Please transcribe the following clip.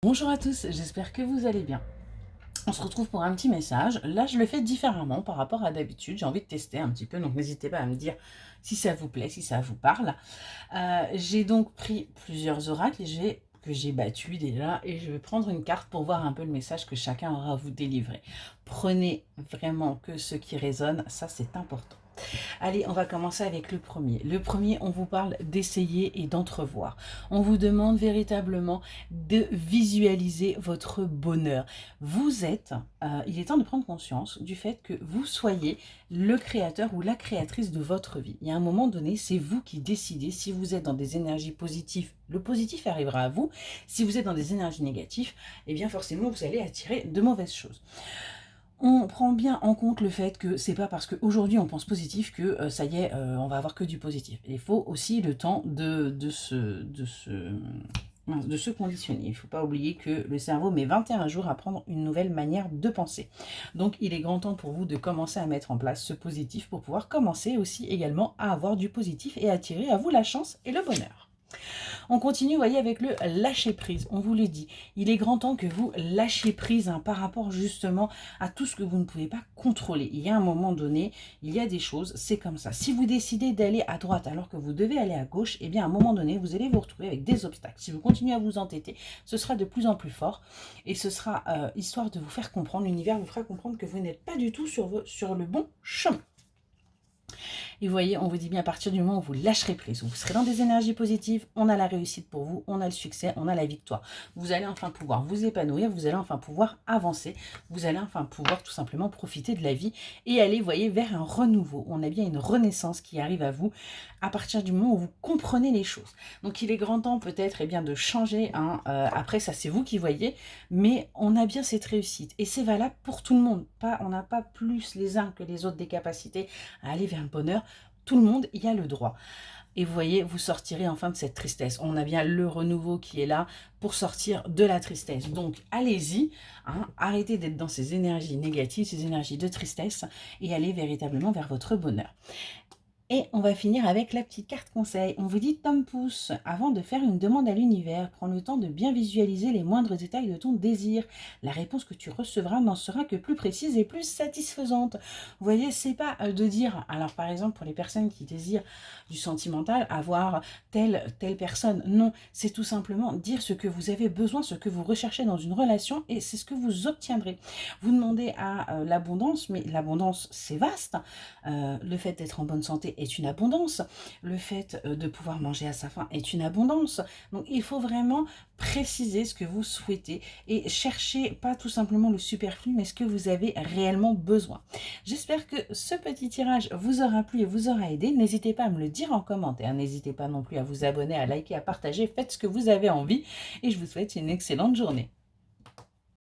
Bonjour à tous, j'espère que vous allez bien. On se retrouve pour un petit message. Là, je le fais différemment par rapport à d'habitude. J'ai envie de tester un petit peu, donc n'hésitez pas à me dire si ça vous plaît, si ça vous parle. J'ai donc pris plusieurs oracles que j'ai battus déjà et je vais prendre une carte pour voir un peu le message que chacun aura à vous délivrer. Prenez vraiment que ce qui résonne, ça c'est important. Allez, on va commencer avec le premier. Le premier, on vous parle d'essayer et d'entrevoir. On vous demande véritablement de visualiser votre bonheur. Il est temps de prendre conscience du fait que vous soyez le créateur ou la créatrice de votre vie. Il y a un moment donné, c'est vous qui décidez si vous êtes dans des énergies positives. Le positif arrivera à vous. Si vous êtes dans des énergies négatives, eh bien forcément, vous allez attirer de mauvaises choses. On prend bien en compte le fait que c'est pas parce qu'aujourd'hui on pense positif que ça y est, on va avoir que du positif. Il faut aussi le temps de se conditionner. Il ne faut pas oublier que le cerveau met 21 jours à prendre une nouvelle manière de penser. Donc il est grand temps pour vous de commencer à mettre en place ce positif pour pouvoir commencer aussi également à avoir du positif et attirer à vous la chance et le bonheur. On continue, vous voyez, avec le lâcher prise. On vous le dit, il est grand temps que vous lâchiez prise par rapport justement à tout ce que vous ne pouvez pas contrôler. Il y a un moment donné, il y a des choses, c'est comme ça. Si vous décidez d'aller à droite alors que vous devez aller à gauche, eh bien à un moment donné, vous allez vous retrouver avec des obstacles. Si vous continuez à vous entêter, ce sera de plus en plus fort et ce sera histoire de vous faire comprendre, l'univers vous fera comprendre que vous n'êtes pas du tout sur le bon chemin. Et vous voyez, on vous dit bien à partir du moment où vous lâcherez prise, où vous serez dans des énergies positives, on a la réussite pour vous, on a le succès, on a la victoire. Vous allez enfin pouvoir vous épanouir, vous allez enfin pouvoir avancer, vous allez enfin pouvoir tout simplement profiter de la vie et aller, vous voyez, vers un renouveau. On a bien une renaissance qui arrive à vous à partir du moment où vous comprenez les choses. Donc il est grand temps peut-être eh bien, de changer. Après, ça c'est vous qui voyez, mais on a bien cette réussite. Et c'est valable pour tout le monde. On n'a pas plus les uns que les autres des capacités à aller vers le bonheur. Tout le monde y a le droit. Et vous voyez, vous sortirez enfin de cette tristesse. On a bien le renouveau qui est là pour sortir de la tristesse. Donc, allez-y, arrêtez d'être dans ces énergies négatives, ces énergies de tristesse, et allez véritablement vers votre bonheur. Et on va finir avec la petite carte conseil. On vous dit Tom Pouce, avant de faire une demande à l'univers, prends le temps de bien visualiser les moindres détails de ton désir. La réponse que tu recevras n'en sera que plus précise et plus satisfaisante. Vous voyez, c'est pas de dire, alors par exemple pour les personnes qui désirent du sentimental, avoir telle personne, non, c'est tout simplement dire ce que vous avez besoin, ce que vous recherchez dans une relation et c'est ce que vous obtiendrez. Vous demandez à l'abondance, mais l'abondance c'est vaste. Le fait d'être en bonne santé est une abondance. Le fait de pouvoir manger à sa faim est une abondance. Donc il faut vraiment préciser ce que vous souhaitez et chercher pas tout simplement le superflu, mais ce que vous avez réellement besoin. J'espère que ce petit tirage vous aura plu et vous aura aidé. N'hésitez pas à me le dire en commentaire. N'hésitez pas non plus à vous abonner, à liker, à partager. Faites ce que vous avez envie et je vous souhaite une excellente journée.